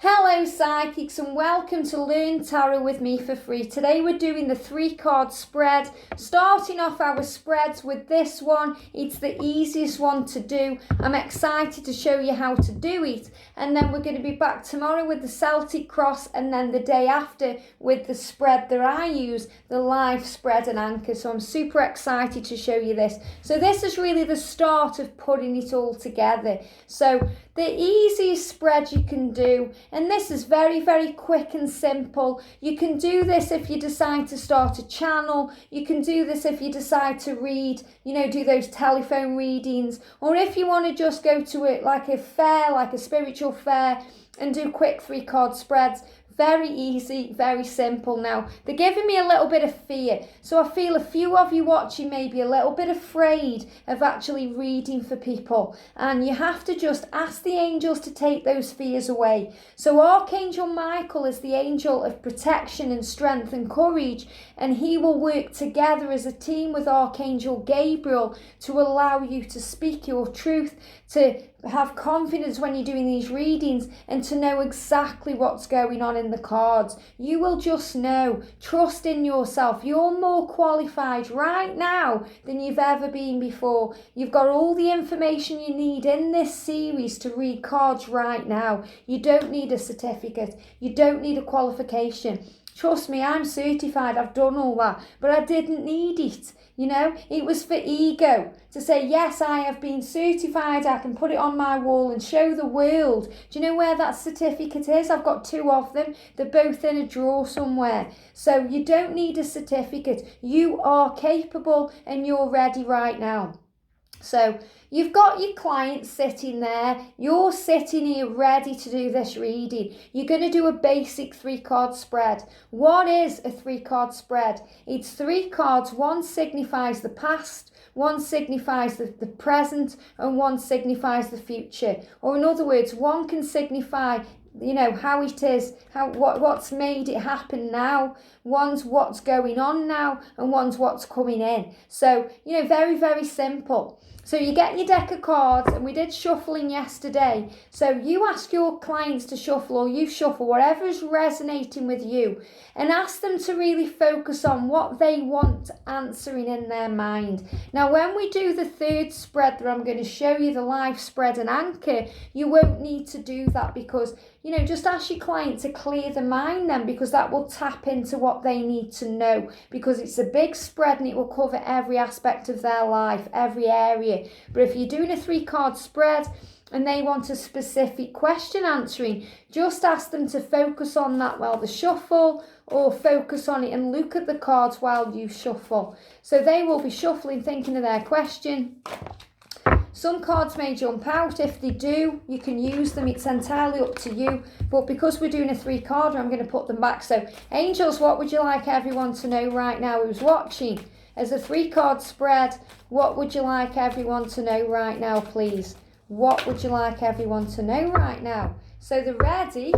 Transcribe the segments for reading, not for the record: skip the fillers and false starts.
Hello Psychics and welcome to Learn Tarot with me for free. Today we're doing the 3-card spread, starting off our spreads with this one. It's the easiest one to do. I'm excited to show you how to do it, and then we're going to be back tomorrow with the Celtic cross, and then the day after with the spread that I use, the live spread and anchor. So I'm super excited to show you this. So this is really the start of putting it all together. So the easiest spread you can do, and this is very, very quick and simple. You can do this if you decide to start a channel. You can do this if you decide to read, do those telephone readings, or if you want to just go to it like a fair, like a spiritual fair, and do quick 3-card spreads. Very easy, very simple. Now, they're giving me a little bit of fear. So I feel a few of you watching may be a little bit afraid of actually reading for people. And you have to just ask the angels to take those fears away. So Archangel Michael is the angel of protection and strength and courage. And he will work together as a team with Archangel Gabriel to allow you to speak your truth, to have confidence when you're doing these readings, and to know exactly what's going on in the cards. You will just know. Trust in yourself. You're more qualified right now than you've ever been before. You've got all the information you need in this series to read cards right now. You don't need a certificate. You don't need a qualification. Trust me, I'm certified, I've done all that, but I didn't need it. It was for ego, to say, yes, I have been certified, I can put it on my wall and show the world. Do you know where that certificate is? I've got 2 of them. They're both in a drawer somewhere. So you don't need a certificate. You are capable and you're ready right now. So you've got your client sitting there. You're sitting here ready to do this reading. You're going to do a basic 3-card spread. What is a 3-card spread? It's 3 cards. One signifies the past, one signifies the present, and one signifies the future. Or in other words, one can signify how it is, what's made it happen now. One's what's going on now, and one's what's coming in. So, very, very simple. So you get your deck of cards, and we did shuffling yesterday. So you ask your clients to shuffle, or you shuffle, whatever is resonating with you, and ask them to really focus on what they want answering in their mind. Now, when we do the 3rd spread that I'm going to show you, the live spread and anchor, you won't need to do that, because just ask your client to clear the mind then, because that will tap into what they need to know, because it's a big spread and it will cover every aspect of their life, every area. But if you're doing a 3-card spread and they want a specific question answering, just ask them to focus on that while they shuffle, or focus on it and look at the cards while you shuffle. So they will be shuffling, thinking of their question. Some cards may jump out. If they do, you can use them. It's entirely up to you. But because we're doing a 3-carder, I'm going to put them back. So, angels, what would you like everyone to know right now who's watching? As a 3-card spread, what would you like everyone to know right now, please? What would you like everyone to know right now? So they're ready.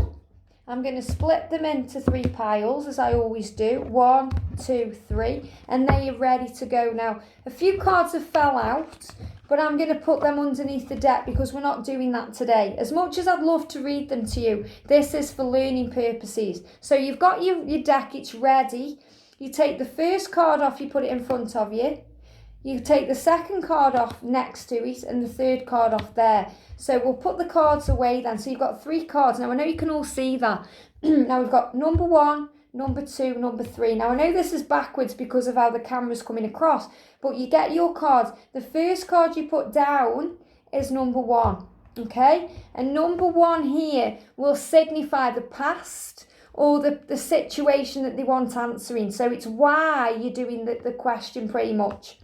I'm going to split them into 3 piles, as I always do. 1, 2, 3. And they are ready to go. Now, a few cards have fell out, but I'm going to put them underneath the deck because we're not doing that today. As much as I'd love to read them to you, this is for learning purposes. So you've got your deck, it's ready. You take the first card off, you put it in front of you. You take the 2nd card off next to it, and the 3rd card off there. So we'll put the cards away then. So you've got 3 cards. Now I know you can all see that. Now we've got number 1, number 2, number 3. Now I know this is backwards because of how the camera's coming across, but you get your cards. The first card you put down is number 1, okay? And number 1 here will signify the past, or the situation that they want answering. So it's why you're doing the question pretty much.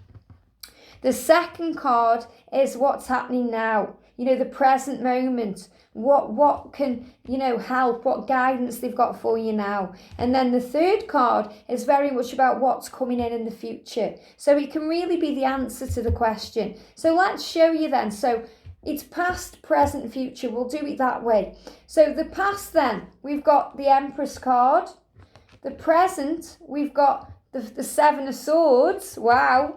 The 2nd card is what's happening now, the present moment. What can, help, what guidance they've got for you now. And then the 3rd card is very much about what's coming in the future. So it can really be the answer to the question. So let's show you then. So it's past, present, future. We'll do it that way. So the past then, we've got the Empress card. The present, we've got the 7 of Swords. Wow.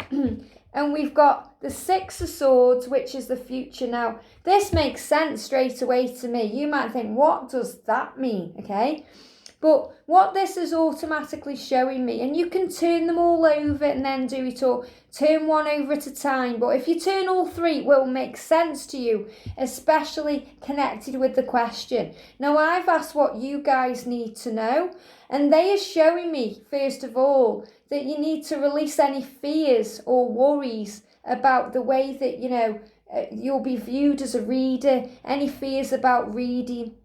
And we've got the Six of Swords, which is the future. Now, this makes sense straight away to me. You might think, what does that mean? Okay. But what this is automatically showing me, and you can turn them all over and then do it all, turn one over at a time. But if you turn all three, it will make sense to you, especially connected with the question. Now, I've asked what you guys need to know, and they are showing me, first of all, that you need to release any fears or worries about the way that, you'll be viewed as a reader, any fears about reading.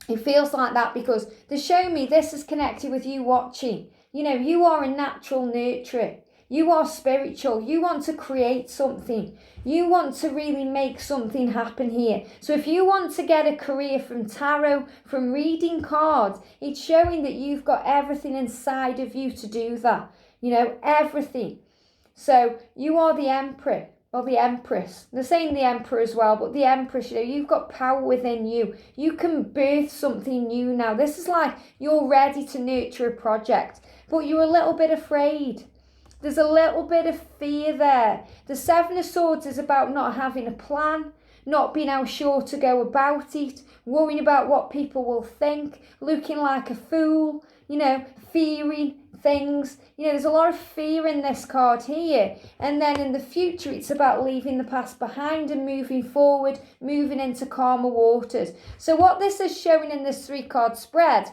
It feels like that because they show me this is connected with you watching. You are a natural nurturer. You are spiritual. You want to create something. You want to really make something happen here. So if you want to get a career from tarot, from reading cards, it's showing that you've got everything inside of you to do that. Everything. So you are the Emperor. Or the Empress. They're saying the Emperor as well, but the Empress, you've got power within you. You can birth something new now. This is like you're ready to nurture a project, but you're a little bit afraid. There's a little bit of fear there. The Seven of Swords is about not having a plan, not being how sure to go about it, worrying about what people will think, looking like a fool, fearing things. There's a lot of fear in this card here. And then in the future, it's about leaving the past behind and moving forward, moving into calmer waters. So what this is showing in this 3-card spread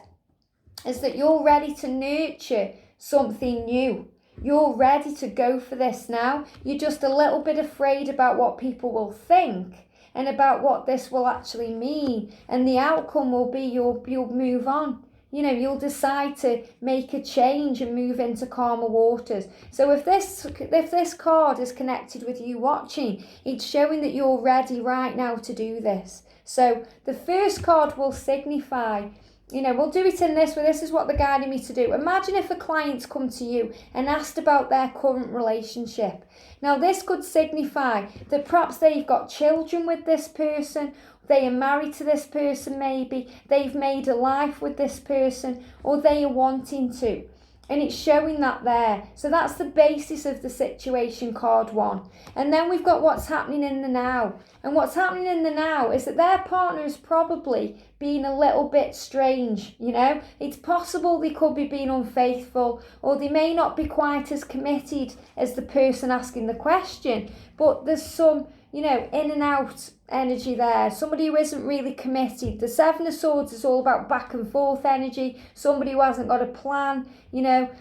is that you're ready to nurture something new. You're ready to go for this now. You're just a little bit afraid about what people will think and about what this will actually mean. And the outcome will be you'll move on. You'll decide to make a change and move into calmer waters. So if this card is connected with you watching, it's showing that you're ready right now to do this. So the first card will signify, we'll do it in this way. This is what they're guiding me to do. Imagine if a client's come to you and asked about their current relationship. Now, this could signify that perhaps they've got children with this person, they are married to this person maybe, they've made a life with this person, or they are wanting to. And it's showing that there. So that's the basis of the situation, card 1. And then we've got what's happening in the now. And what's happening in the now is that their partner is probably being a little bit strange, It's possible they could be being unfaithful, or they may not be quite as committed as the person asking the question. But there's some, in and out energy there. Somebody who isn't really committed. The Seven of Swords is all about back and forth energy. Somebody who hasn't got a plan,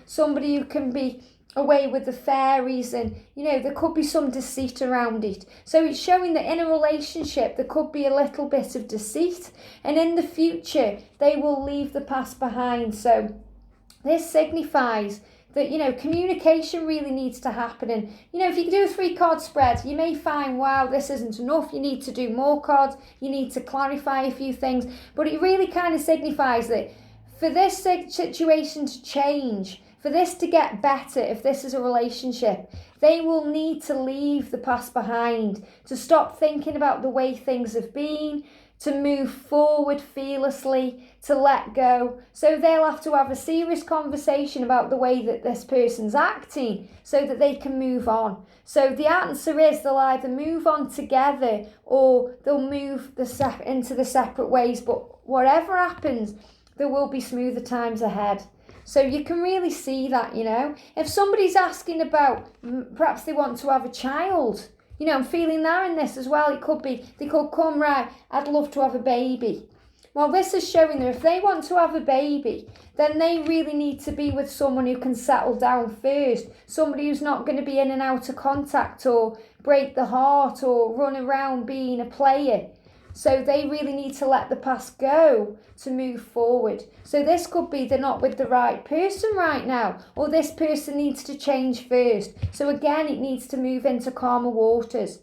somebody who can be away with the fairies, and there could be some deceit around it. So it's showing that in a relationship there could be a little bit of deceit, and in the future they will leave the past behind. So this signifies that, communication really needs to happen. And, if you do a 3-card spread, you may find, wow, this isn't enough. You need to do more cards. You need to clarify a few things. But it really kind of signifies that for this situation to change, for this to get better, if this is a relationship, they will need to leave the past behind, to stop thinking about the way things have been, to move forward fearlessly, to let go. So they'll have to have a serious conversation about the way that this person's acting so that they can move on. So the answer is they'll either move on together or they'll move into the separate ways. But whatever happens, there will be smoother times ahead. So you can really see that, If somebody's asking about, perhaps they want to have a child, I'm feeling that in this as well. It could be, they could come, right, I'd love to have a baby. Well, this is showing that if they want to have a baby, then they really need to be with someone who can settle down first. Somebody who's not going to be in and out of contact or break the heart or run around being a player. So they really need to let the past go to move forward. So this could be they're not with the right person right now, or this person needs to change first. So again, it needs to move into calmer waters.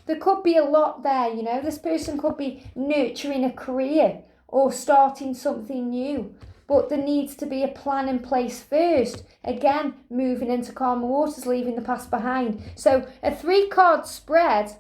There could be a lot there, This person could be nurturing a career or starting something new. But there needs to be a plan in place first. Again, moving into calmer waters, leaving the past behind. So a 3-card spread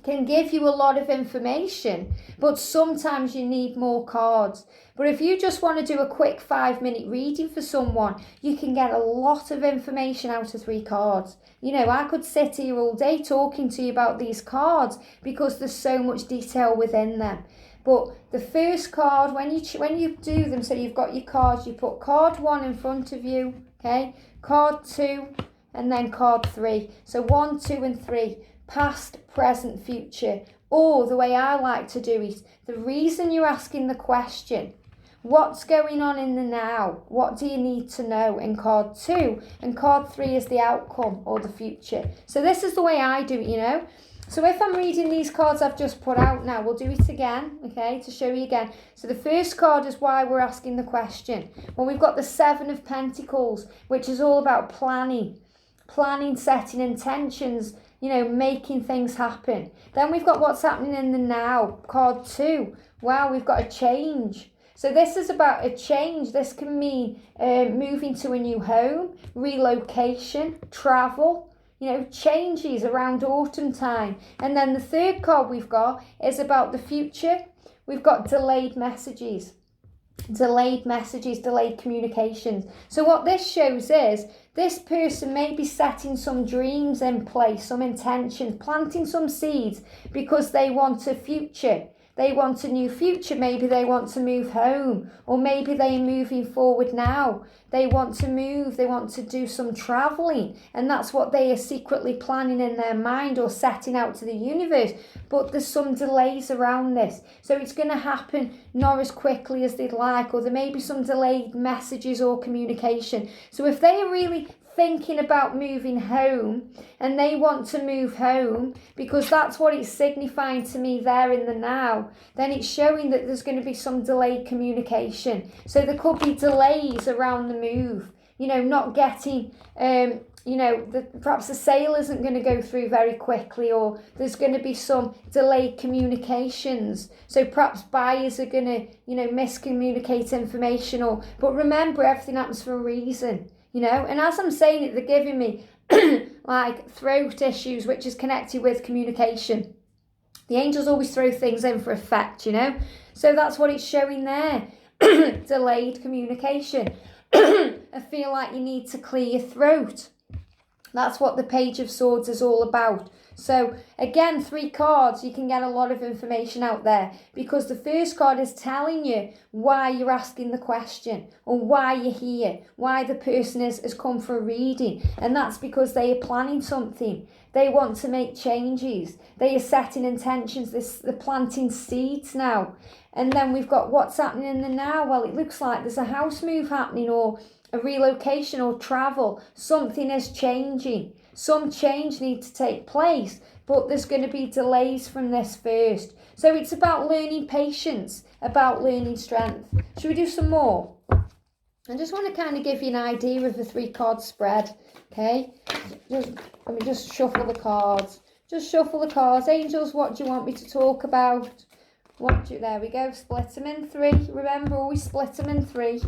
can give you a lot of information, but sometimes you need more cards. But if you just want to do a quick 5-minute reading for someone, you can get a lot of information out of 3 cards. You know, I could sit here all day talking to you about these cards because there's so much detail within them. But the first card, when you do them, so you've got your cards, you put card 1 in front of you, okay? Card 2, and then card 3. So 1, 2, and 3. Past, present, future. Or the way I like to do it, the reason you're asking the question, what's going on in the now? What do you need to know in card 2? And card 3 is the outcome or the future. So this is the way I do it, you know. So if I'm reading these cards I've just put out now, we'll do it again, okay, to show you again. So the first card is why we're asking the question. Well, we've got the 7 of Pentacles, which is all about planning, setting intentions, you know, making things happen. Then we've got what's happening in the now, card 2. Wow, we've got a change. So this is about a change. This can mean moving to a new home, relocation, travel, you know, changes around autumn time. And then the third card we've got is about the future. We've got delayed messages, delayed communications. So what this shows is this person may be setting some dreams in place, some intentions, planting some seeds because they want a future. They want a new future. Maybe they want to move home, or maybe they're moving forward now. They want to move, they want to do some traveling, and that's what they are secretly planning in their mind or setting out to the universe. But there's some delays around this. So it's going to happen not as quickly as they'd like, or there may be some delayed messages or communication. So if they are really thinking about moving home and they want to move home because that's what it's signifying to me there in the now, then it's showing that there's going to be some delayed communication. So there could be delays around the move, you know, not getting you know, perhaps the sale isn't going to go through very quickly, or there's going to be some delayed communications. So perhaps buyers are going to, you know, miscommunicate information, but remember, everything happens for a reason. You know, and as I'm saying it, they're giving me like throat issues, which is connected with communication. The angels always throw things in for effect, you know. So that's what it's showing there. Delayed communication. I feel like you need to clear your throat. That's what the Page of Swords is all about. So again, 3 cards, you can get a lot of information out there, because the first card is telling you why you're asking the question, or why you're here, why the person has come for a reading. And that's because they are planning something. They want to make changes. They are setting intentions. They're planting seeds now. And then we've got what's happening in the now. Well, it looks like there's a house move happening, or a relocation, or travel. Something is changing. Some change needs to take place, but there's going to be delays from this first. So it's about learning patience, about learning strength. Should we do some more? I just want to kind of give you an idea of the 3-card spread, okay? Let me just shuffle the cards. Just shuffle the cards. Angels, what do you want me to talk about? There we go. Split them in 3. Remember, always split them in 3.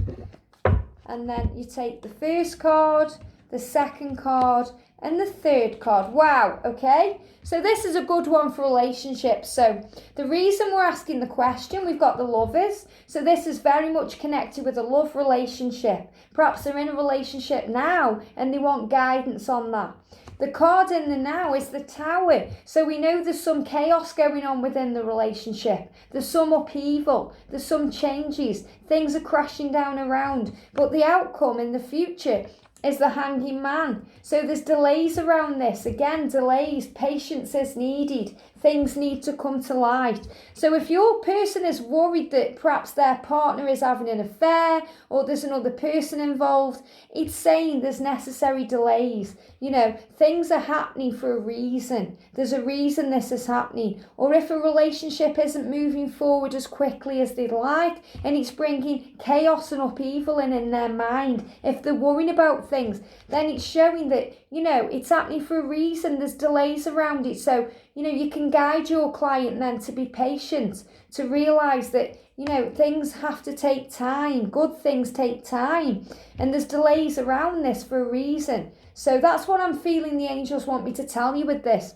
And then you take the first card, the second card, and the third card. Wow, okay? So this is a good one for relationships. So the reason we're asking the question, we've got the Lovers. So this is very much connected with a love relationship. Perhaps they're in a relationship now and they want guidance on that. The card in the now is the Tower. So we know there's some chaos going on within the relationship. There's some upheaval. There's some changes. Things are crashing down around. But the outcome in the future is the Hanging Man. So there's delays around this. Again, delays. Patience is needed. Things need to come to light. So if your person is worried that perhaps their partner is having an affair, or there's another person involved, it's saying there's necessary delays. You know, things are happening for a reason. There's a reason this is happening. Or if a relationship isn't moving forward as quickly as they'd like, and it's bringing chaos and upheaval in their mind, if they're worrying about things, then it's showing that, you know, it's happening for a reason. There's delays around it. So, you know, you can guide your client then to be patient, to realise that, you know, things have to take time. Good things take time. And there's delays around this for a reason. So that's what I'm feeling the angels want me to tell you with this.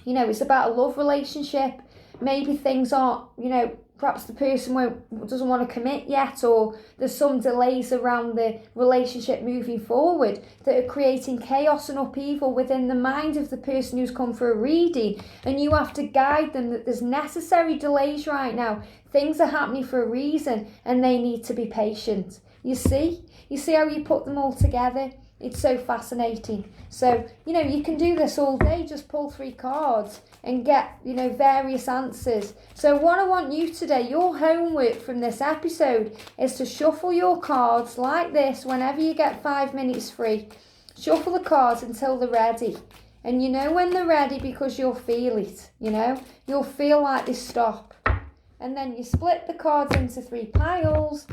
You know, it's about a love relationship. Maybe things aren't, perhaps the person doesn't want to commit yet, or there's some delays around the relationship moving forward that are creating chaos and upheaval within the mind of the person who's come for a reading, and you have to guide them that there's necessary delays right now. Things are happening for a reason, and they need to be patient. You see how you put them all together? It's so fascinating. So, you can do this all day, just pull 3 cards and get, various answers. So what I want you today, your homework from this episode, is to shuffle your cards like this whenever you get 5 minutes free. Shuffle the cards until they're ready. And you know when they're ready because you'll feel it, You'll feel like they stop. And then you split the cards into 3 piles,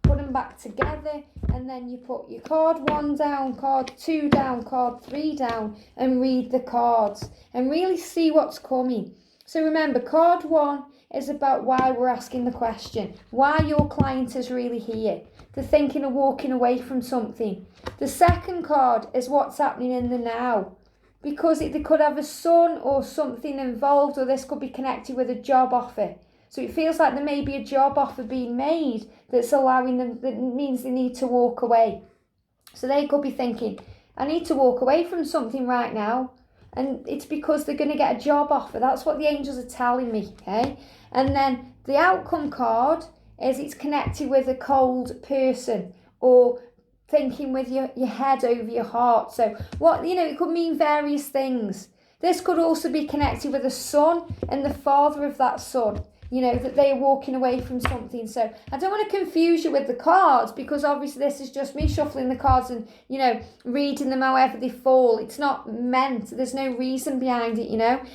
put them back together, and then you put your card 1 down, card 2 down, card 3 down, and read the cards and really see what's coming. So remember, card 1 is about why we're asking the question, why your client is really here. They're thinking of walking away from something. The second card is what's happening in the now, because they could have a son or something involved, or this could be connected with a job offer. So it feels like there may be a job offer being made that's allowing them, that means they need to walk away. So they could be thinking, I need to walk away from something right now. And it's because they're going to get a job offer. That's what the angels are telling me, okay? And then the outcome card is it's connected with a cold person, or thinking with your head over your heart. So what, it could mean various things. This could also be connected with a son and the father of that son. That they are walking away from something. So I don't want to confuse you with the cards, because obviously this is just me shuffling the cards and, reading them however they fall. It's not meant, there's no reason behind it,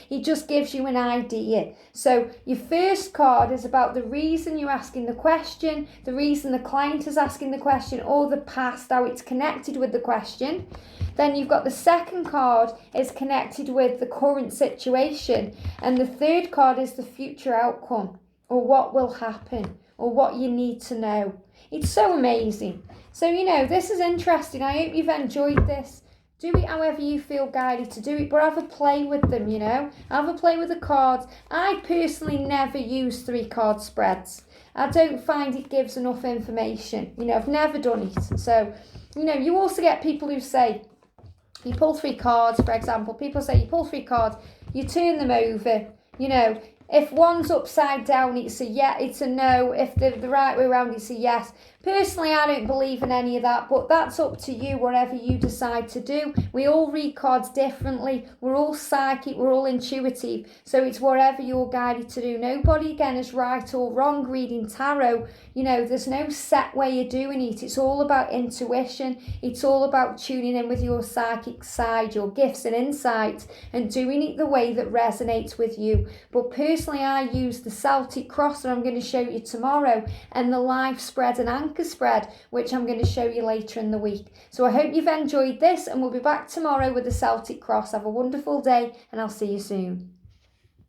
It just gives you an idea. So your first card is about the reason you're asking the question, the reason the client is asking the question, or the past, how it's connected with the question. Then you've got the second card is connected with the current situation. And the third card is the future outcome, or what will happen, or what you need to know. It's so amazing. So, this is interesting. I hope you've enjoyed this. Do it however you feel guided to do it, but have a play with them, Have a play with the cards. I personally never use 3 card spreads. I don't find it gives enough information. I've never done it. So, you also get people who say, you pull 3 cards, for example. People say you pull 3 cards, you turn them over. If one's upside down, it's a yeah, it's a no. If they're the right way around, it's a yes. Personally, I don't believe in any of that, but that's up to you, whatever you decide to do. We all read cards differently. We're all psychic, we're all intuitive. So it's whatever you're guided to do. Nobody, again, is right or wrong reading tarot. There's no set way of doing it. It's all about intuition. It's all about tuning in with your psychic side, your gifts and insights, and doing it the way that resonates with you. But personally, I use the Celtic cross that I'm going to show you tomorrow, and the life spread and anchor spread, which I'm going to show you later in the week. So I hope you've enjoyed this, and we'll be back tomorrow with the Celtic cross. Have a wonderful day, and I'll see you soon.